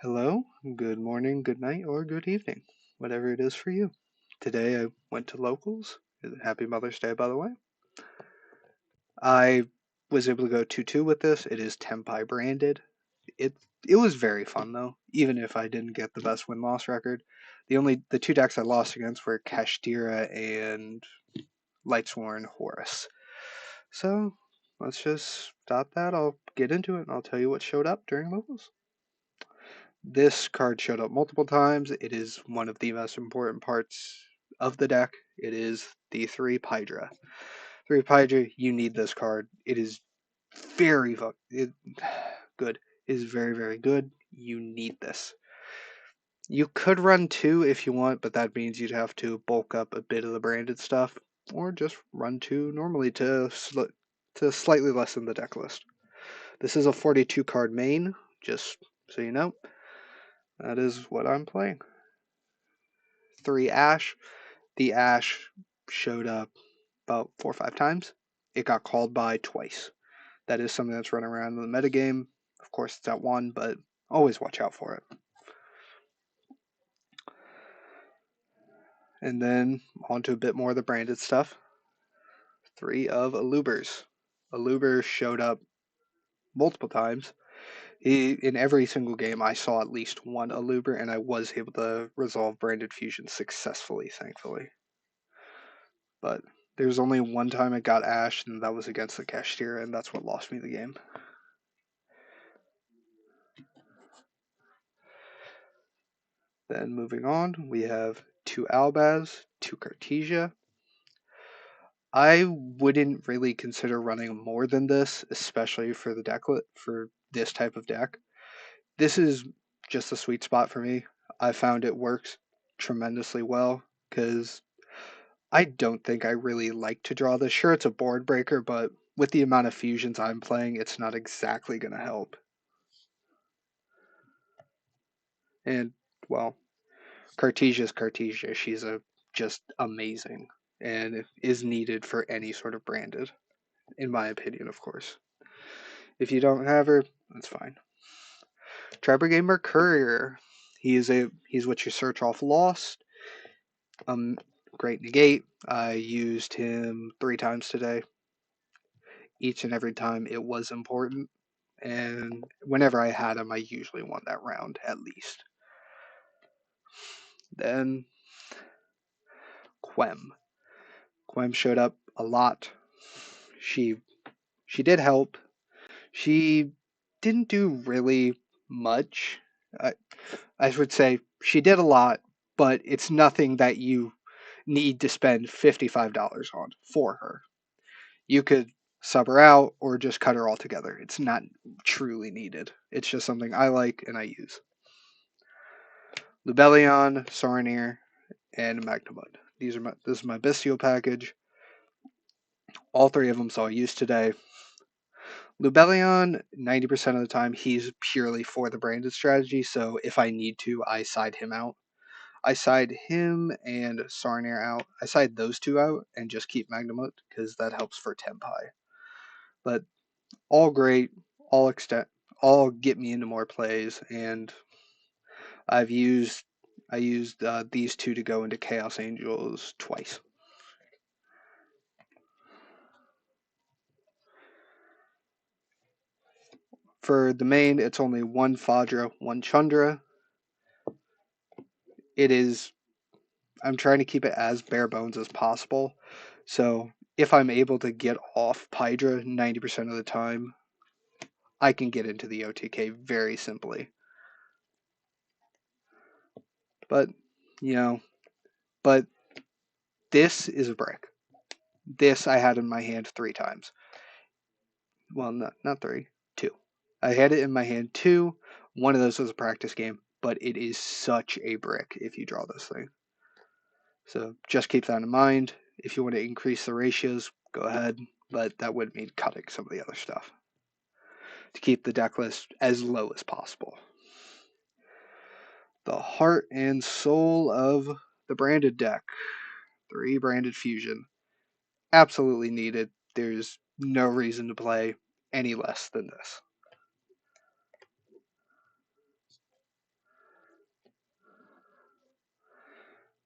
Hello, good morning, good night, or good evening, whatever it is for you. Today I went to locals. Happy Mother's Day, by the way. I was able to go 2-2 with this. It is Tenpai Branded. It it was very fun though, even if I didn't get the best win-loss record. The two decks I lost against were Kashtira and Lightsworn Horus. So let's just stop that. I'll get into it and I'll tell you what showed up during locals. This card showed up multiple times. It is one of the most important parts of the deck. It is the 3 Pydra. 3 Pydra, you need this card. It is very good. It is very, very good. You need this. You could run 2 if you want, but that means you'd have to bulk up a bit of the branded stuff, or just run 2 normally to slightly lessen the deck list. This is a 42 card main, just so you know. That is what I'm playing. 3 Ash. The Ash showed up about 4 or 5 times. It got called by twice. That is something that's running around in the metagame. Of course, it's at 1, but always watch out for it. And then on to a bit more of the branded stuff. 3 of Alubers. Aluber showed up multiple times. In every single game, I saw at least one Aluber, and I was able to resolve branded fusion successfully, thankfully. But there's only one time it got Ash, and that was against the Kashtira, and that's what lost me the game. Then moving on, we have 2 Albaz, 2 Cartesia. I wouldn't really consider running more than this, especially for the decklet for this type of deck. This is just a sweet spot for me. I found it works tremendously well because I don't think I really like to draw this. Sure, it's a board breaker, but with the amount of fusions I'm playing, it's not exactly going to help. And, well, Cartesia's Cartesia. She's just amazing and is needed for any sort of branded, in my opinion, of course. If you don't have her, that's fine. Tribrigade Courier. He's what you search off Lost. Great negate. I used him 3 times today. Each and every time it was important, and whenever I had him, I usually won that round at least. Then Quem. Quem showed up a lot. She did help. She didn't do really much. I would say she did a lot, but it's nothing that you need to spend $55 on for her. You could sub her out or just cut her altogether. It's not truly needed. It's just something I like and I use. Lubellion, Saronir, and Magnamud. This is my Bestial package. All 3 of them saw use today. Lubellion, 90% of the time, he's purely for the branded strategy, so if I need to, I side him out. I side him and Saronir out. I side those 2 out and just keep Magnamut, because that helps for Tenpai. But all great, all get me into more plays, and I used these 2 to go into Chaos Angels twice. For the main, it's only 1 Fadra, 1 Chandra. I'm trying to keep it as bare bones as possible. So if I'm able to get off Pydra 90% of the time, I can get into the OTK very simply. But, but this is a brick. This I had in my hand 3 times. Well, not 3, 2. I had it in my hand 2. One of those was a practice game, but it is such a brick if you draw this thing. So just keep that in mind. If you want to increase the ratios, go ahead, but that would mean cutting some of the other stuff to keep the deck list as low as possible. The heart and soul of the branded deck. 3 branded fusion. Absolutely needed. There's no reason to play any less than this.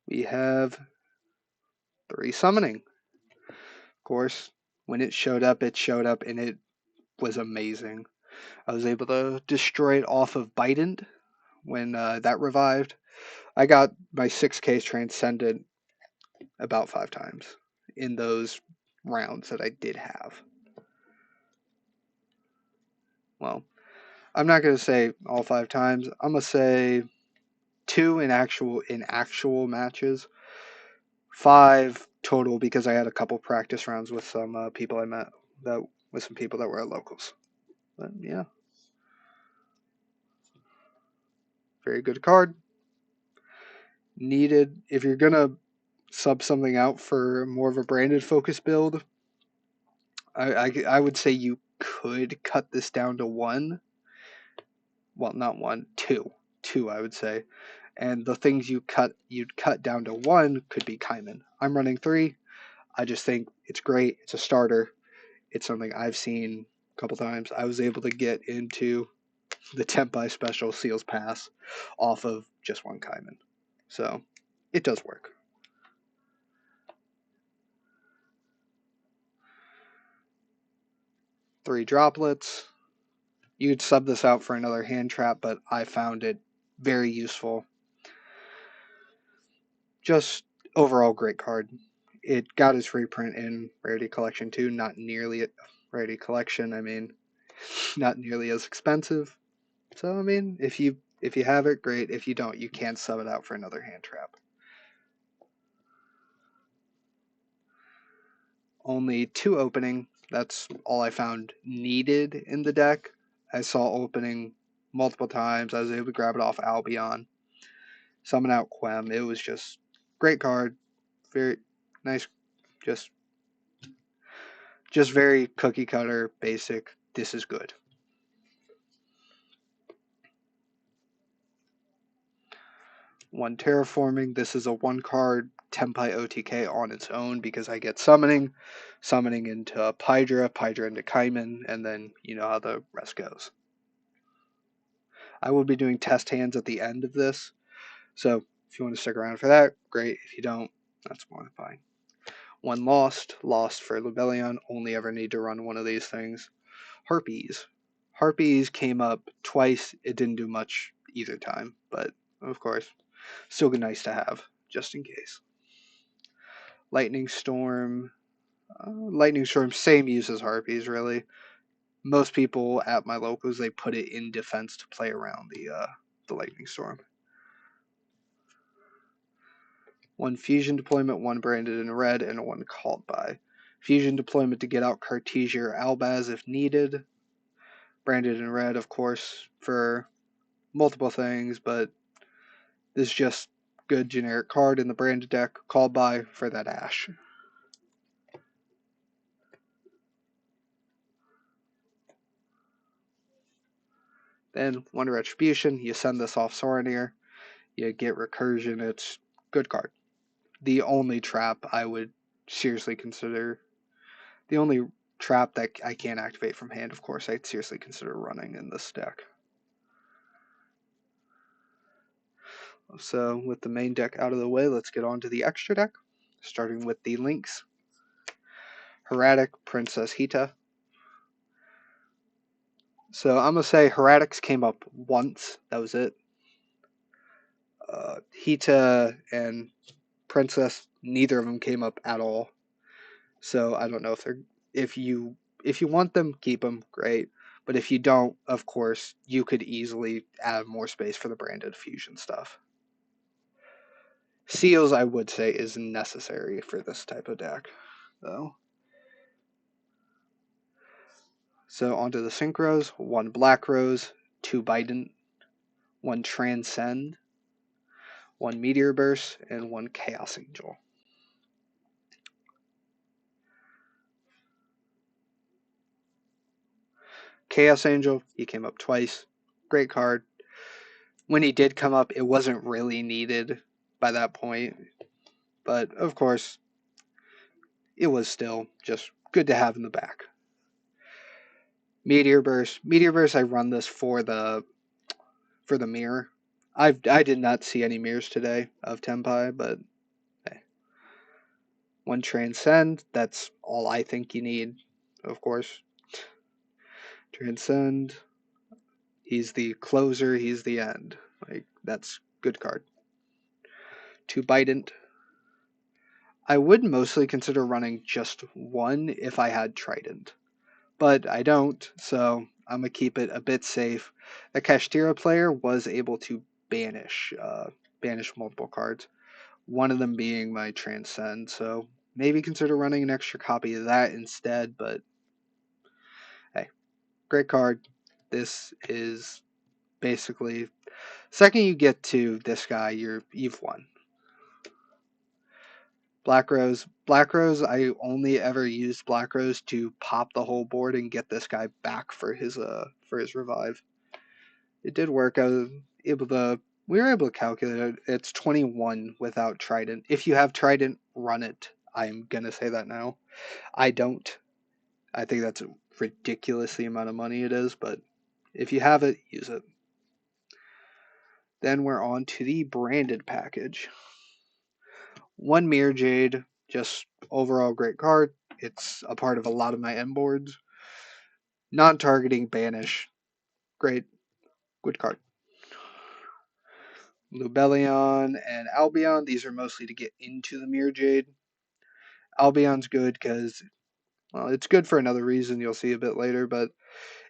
we have 3 summoning. Of course, when it showed up, and it was amazing. I was able to destroy it off of Bident when that revived. I got my 6Ks transcended about 5 times in those rounds that I did have. Well, I'm not gonna say all 5 times. I'm gonna say 2 in actual matches, 5 total because I had a couple practice rounds with some people I met that with some people that were at locals. But yeah, very good card. Needed if you're gonna sub something out for more of a branded focus build. I would say you could cut this down to 1. Well, not 1, 2. 2, I would say. And the things you'd cut down to 1 could be Kaiman. I'm running 3. I just think it's great. It's a starter. It's something I've seen a couple times. I was able to get into the Tenpai Special Seals Pass off of just 1 Kaiman. So it does work. 3 droplets. You could sub this out for another hand trap, but I found it very useful. Just overall great card. It got its reprint in Rarity Collection too. Not nearly Rarity Collection. I mean, not nearly as expensive. So I mean, if you have it, great. If you don't, you can sub it out for another hand trap. Only 2 opening. That's all I found needed in the deck. I saw opening multiple times. I was able to grab it off Albion. Summon out Quem. It was just great card. Very nice. Just very cookie cutter, basic. This is good. 1 terraforming. This is a 1 card Tenpai OTK on its own because I get summoning into Pydra into Kaiman, and then you know how the rest goes. I will be doing test hands at the end of this, so if you want to stick around for that, great. If you don't, that's more than fine. 1 lost for Lubellion. Only ever need to run 1 of these things. Harpies. Harpies came up twice. It didn't do much either time, but of course, still nice to have, just in case. Lightning Storm. Lightning Storm, same use as Harpies, really. Most people at my locals, they put it in defense to play around the Lightning Storm. 1 fusion deployment, 1 branded in red, and 1 called by. Fusion deployment to get out Cartesia or Albaz if needed. Branded in red, of course, for multiple things, but this is just good generic card in the branded deck. Called by for that Ash. Then 1 Retribution, you send this off Sorinir, you get Recursion, it's good card. The only trap I would seriously consider, the only trap that I can't activate from hand, of course, I'd seriously consider running in this deck. So with the main deck out of the way, let's get on to the extra deck, starting with the links. Heradic, Princess Hita. So I'm going to say Heretics came up once, that was it. Hita and Princess, neither of them came up at all. So I don't know if you want them, keep them, great. But if you don't, of course, you could easily add more space for the branded fusion stuff. Seals, I would say, is necessary for this type of deck, though. So onto the synchros. 1 Black Rose, 2 Bident, 1 Transcend, 1 Meteor Burst, and 1 Chaos Angel. Chaos Angel, he came up twice. Great card. When he did come up, it wasn't really needed by that point. But, of course, it was still just good to have in the back. Meteor Burst, I run this for the mirror. I did not see any mirrors today of Tenpai, but 1 Transcend, that's all I think you need, of course. Transcend, he's the closer, he's the end. Like, that's good card. 2 Bident. I would mostly consider running just 1 if I had Trident, but I don't, so I'm going to keep it a bit safe. The Kashtira player was able to banish multiple cards, one of them being my Transcend, so maybe consider running an extra copy of that instead, but hey, great card. This is basically, second you get to this guy, you've won. Black Rose. Black Rose, I only ever used Black Rose to pop the whole board and get this guy back for his revive. It did work. We were able to calculate it. It's 21 without Trident. If you have Trident, run it. I'm gonna say that now. I don't. I think that's a ridiculous the amount of money it is, but if you have it, use it. Then we're on to the branded package. 1 Mirror Jade, just overall great card. It's a part of a lot of my M boards. Non-targeting banish, great, good card. Lubellion and Albion, these are mostly to get into the Mirror Jade. Albion's good because, well, it's good for another reason you'll see a bit later, but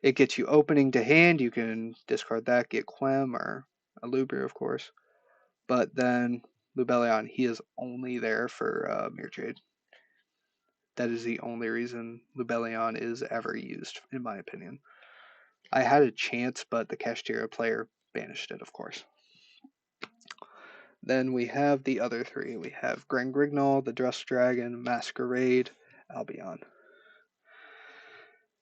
it gets you opening to hand. You can discard that, get Quem or a Luber, of course. But then Lubellion, he is only there for Mirror Jade. That is the only reason Lubellion is ever used, in my opinion. I had a chance, but the Kashtira player banished it, of course. Then we have the other 3. We have Grangrignol, the Dress Dragon, Masquerade, Albion.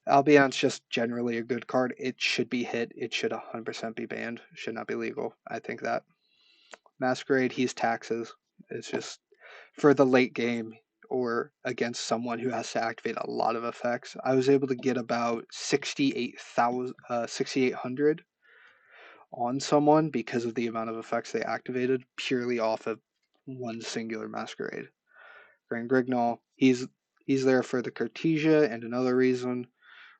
Albion's just generally a good card. It should be hit. It should 100% be banned. It should not be legal. I think that. Masquerade, he's taxes. It's just for the late game or against someone who has to activate a lot of effects. I was able to get about 6,800 on someone because of the amount of effects they activated purely off of one singular Masquerade. Grand Grignol, he's there for the Cartesia and another reason.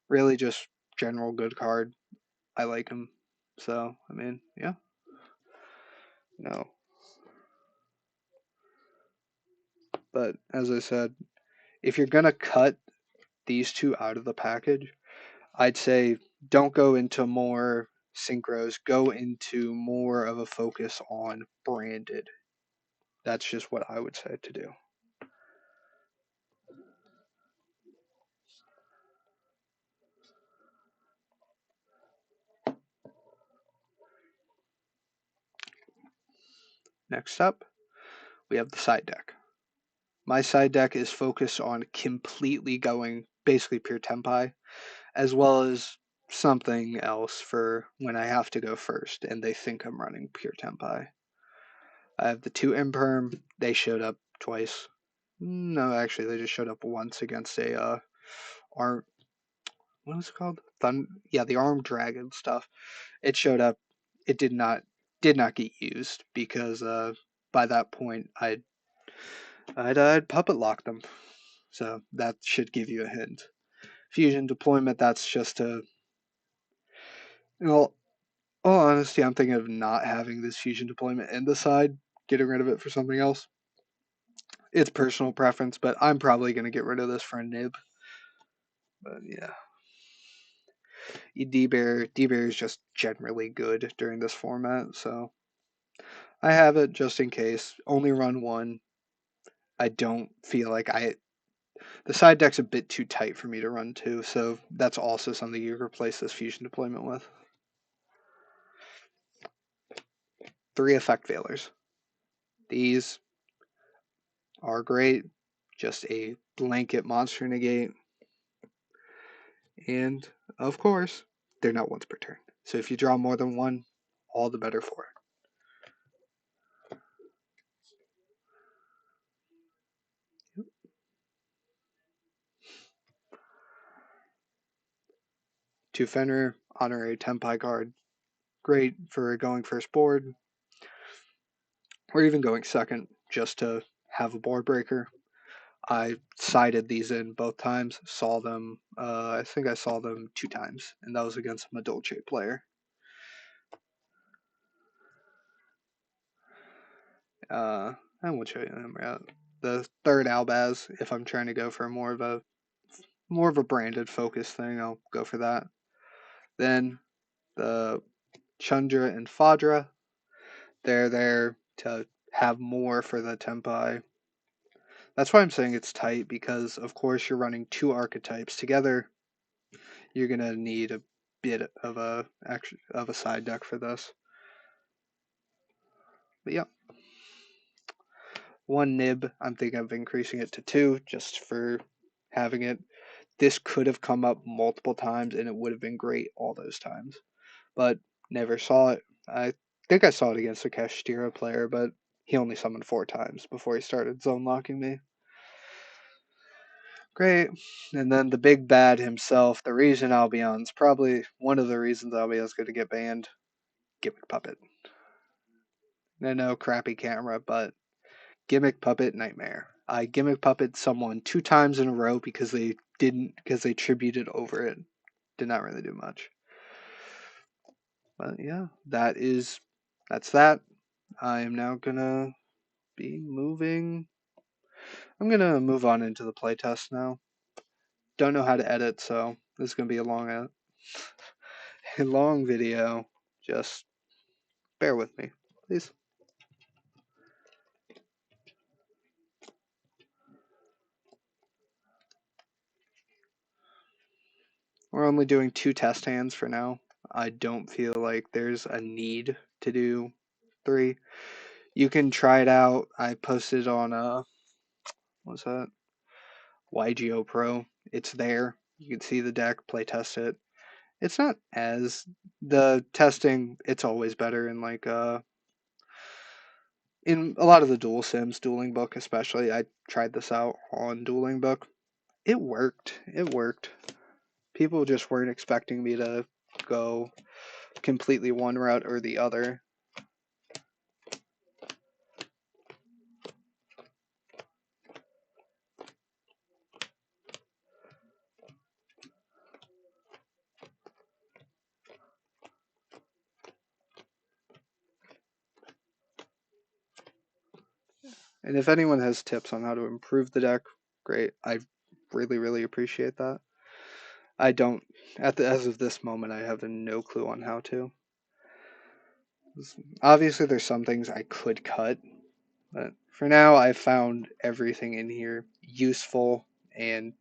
Really just general good card. I like him. So, I mean, yeah. No. But as I said, if you're going to cut these 2 out of the package, I'd say don't go into more synchros, go into more of a focus on branded. That's just what I would say to do. Next up, we have the side deck. My side deck is focused on completely going basically pure Tenpai, as well as something else for when I have to go first and they think I'm running pure Tenpai. I have the 2 Imperm, they showed up twice. No, actually, they just showed up once against a arm. What was it called? The armed dragon stuff. It showed up. It did not get used because by that point I'd puppet locked them. So that should give you a hint. Fusion deployment, that's just a, in all honesty, I'm thinking of not having this fusion deployment in the side, getting rid of it for something else. It's personal preference, but I'm probably going to get rid of this for a nib. But yeah. D-Bear is just generally good during this format, so I have it just in case. Only run 1. I don't feel like the side deck's a bit too tight for me to run 2, so that's also something you replace this fusion deployment with. 3 effect veilers. These are great. Just a blanket monster negate. And, of course, they're not once per turn. So if you draw more than 1, all the better for it. 2 Fenrir, honorary Tenpai card. Great for going first board, or even going second, just to have a board breaker. I sided these in both times. Saw them. I think I saw them 2 times, and that was against a Dolce player. I won't show you them yet. The third Albaz, if I'm trying to go for more of a branded focus thing, I'll go for that. Then the Chundra and Fadra, they're there to have more for the Tenpai. That's why I'm saying it's tight, because of course you're running 2 archetypes together. You're gonna need a bit of a side deck for this. But yeah, 1 nib. I'm thinking of increasing it to 2 just for having it. This could have come up multiple times and it would have been great all those times, but never saw it. I think I saw it against a Kashtira player, but he only summoned 4 times before he started zone locking me. Great. And then the big bad himself, the reason Albion's probably one of the reasons Albion's going to get banned. Gimmick Puppet. No, crappy camera, but Gimmick Puppet nightmare. I Gimmick Puppet someone 2 times in a row because they tributed over it. Did not really do much. But yeah, that's that. I am now gonna be moving. I'm gonna move on into the playtest now. Don't know how to edit, so this is gonna be a long a long video. Just bear with me, please. We're only doing 2 test hands for now. I don't feel like there's a need to do 3. You can try it out. I posted on what's that? YGO Pro. It's there. You can see the deck, play test it. It's not as the testing. It's always better in in a lot of the dual sims, Dueling Book especially. I tried this out on Dueling Book. It worked. It worked. People just weren't expecting me to go completely one route or the other. And if anyone has tips on how to improve the deck, great. I really, really appreciate that. I don't, as of this moment, I have no clue on how to. Obviously, there's some things I could cut, but for now, I've found everything in here useful and,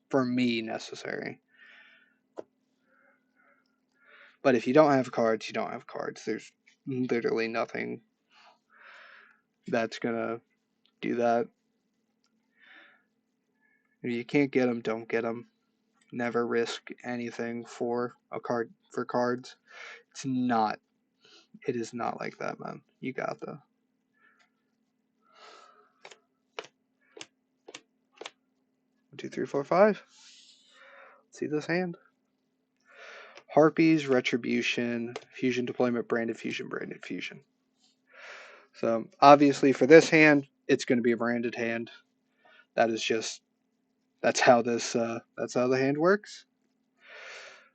for me, necessary. But if you don't have cards, you don't have cards. There's literally nothing that's gonna do that. If you can't get them, don't get them. Never risk anything for cards. It is not like that, man. You got the 1, 2, 3, 4, 5. Let's see this hand. Harpies, Retribution, Fusion Deployment, Branded Fusion. So obviously for this hand, it's going to be a branded hand. That's how the hand works.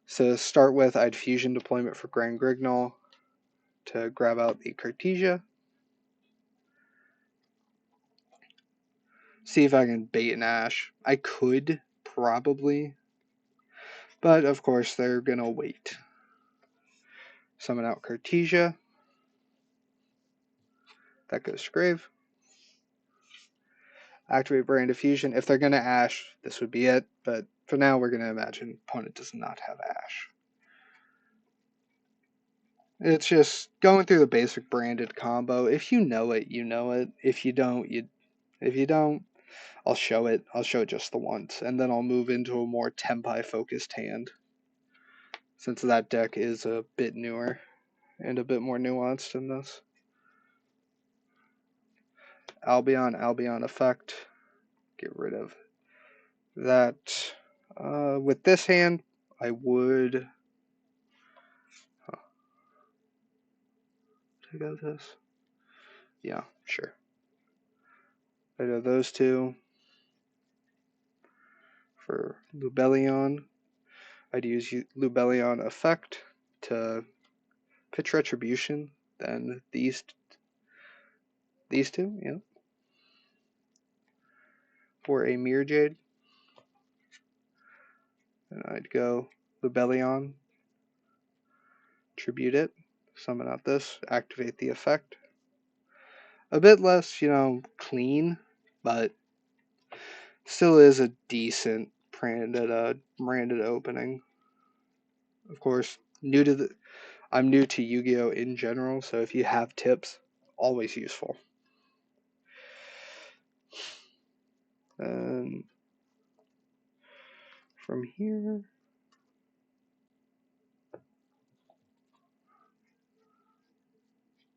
So to start with, I'd Fusion Deployment for Grand Grignol to grab out the Cartesia. See if I can bait an Ash. I could, probably. But of course, they're going to wait. Summon out Cartesia. That goes to grave. Activate Brand Fusion. If they're going to Ash, this would be it. But for now, we're going to imagine opponent does not have Ash. It's just going through the basic branded combo. If you know it, you know it. If you don't, I'll show it. I'll show it just the once, and then I'll move into a more Tenpai focused hand, since that deck is a bit newer and a bit more nuanced in this. Albion effect. Get rid of that. With this hand, I would take out this. Yeah, sure. I know those 2. For Lubellion, I'd use Lubellion effect to pitch Retribution, then these two, yeah. For a Mirror Jade, and I'd go Lubellion, tribute it, summon out this, activate the effect. A bit less, clean, but still is a decent branded opening. Of course, I'm new to Yu-Gi-Oh in general, so if you have tips, always useful. And from here,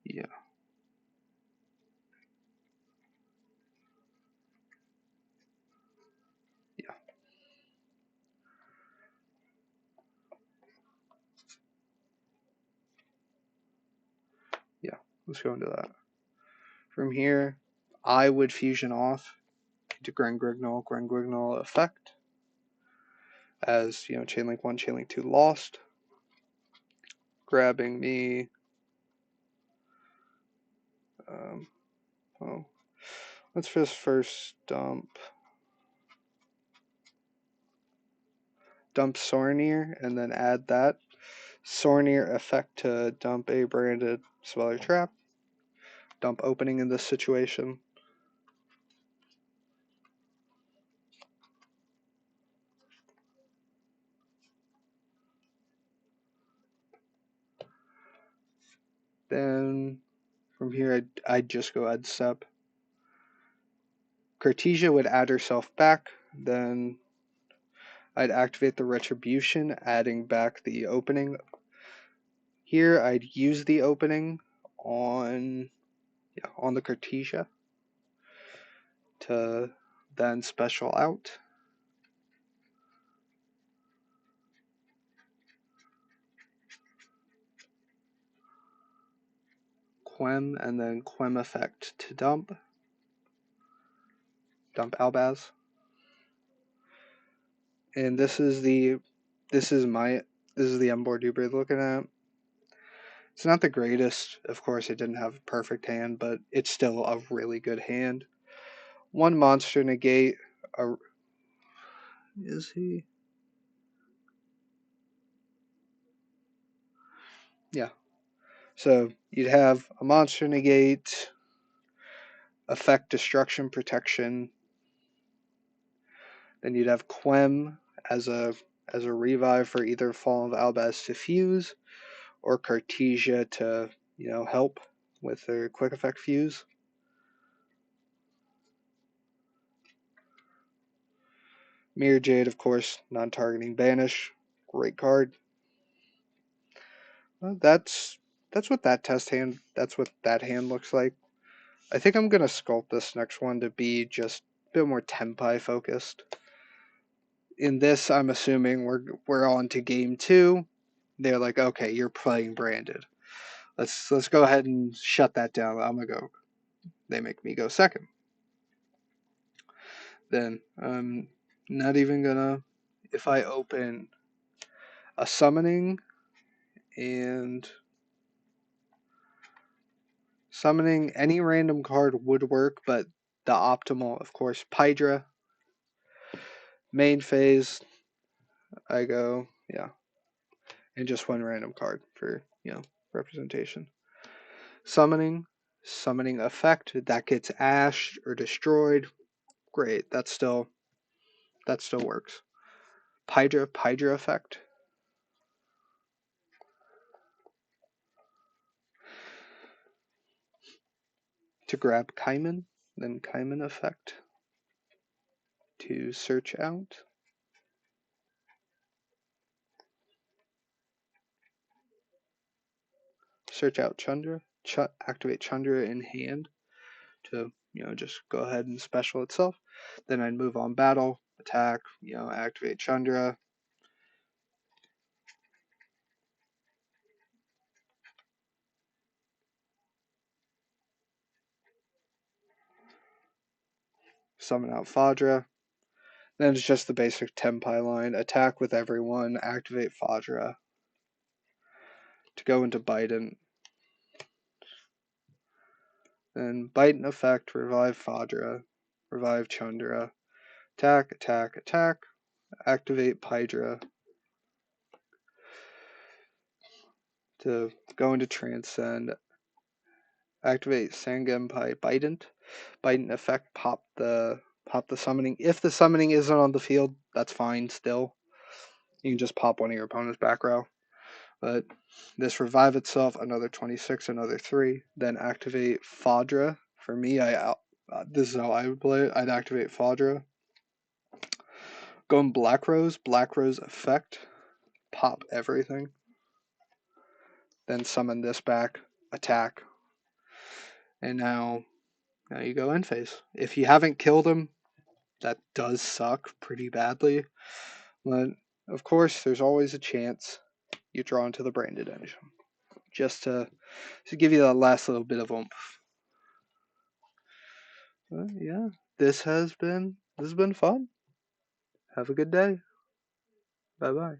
yeah. Yeah. Yeah, let's go into that. From here, I would fusion off into Gren-Grignol effect. As, Chainlink 1, Chainlink 2 lost. Grabbing me. Well, let's just first dump Sornier and then add that Sornier effect to dump a branded Sweller Trap. Dump opening in this situation. Then from here, I'd just go ahead step. Cartesia would add herself back. Then I'd activate the Retribution, adding back the opening. Here, I'd use the opening on the Cartesia to then special out. Quem and then Quem effect to dump. Dump Albaz. And this is the M board you're looking at. It's not the greatest. Of course, it didn't have a perfect hand, but it's still a really good hand. One monster negate. Is he? Yeah. So you'd have a monster negate, effect destruction protection. Then you'd have Quem as a revive for either Fall of Albaz to fuse, or Cartesia to help with their quick effect fuse. Mirror Jade, of course, non-targeting banish, great card. Well, that's what that hand looks like. I think I'm gonna sculpt this next one to be just a bit more Tenpai focused. In this, I'm assuming we're on to game 2. They're like, okay, you're playing branded. Let's go ahead and shut that down. I'm gonna go. They make me go second. Then I'm not even gonna. If I open a summoning and summoning any random card would work, but the optimal, of course, Pydra. Main phase, I go, and just one random card for, representation. Summoning effect, that gets ashed or destroyed. Great, that still works. Pydra effect. To grab Kaiman, then Kaiman effect. To search out. Search out Chandra. Activate Chandra in hand to, just go ahead and special itself. Then I'd move on battle, attack, activate Chandra. Summon out Fadra. Then it's just the basic Tenpai line. Attack with everyone, activate Fadra to go into Biden. Then Bite in effect, revive Fadra, revive Chandra. Attack, attack, attack. Activate Pydra to go into Transcend. Activate Sangenpai Bident. Bident effect, pop the summoning. If the summoning isn't on the field, that's fine still. You can just pop one of your opponent's back row. But this revive itself, another 26, another 3. Then activate Fadra. For me, this is how I would play it. I'd activate Fadra. Go in Black Rose effect, pop everything. Then summon this back, attack. And now you go in phase. If you haven't killed him, that does suck pretty badly. But of course, there's always a chance you draw into the branded engine. Just to give you that last little bit of oomph. But yeah, this has been fun. Have a good day. Bye bye.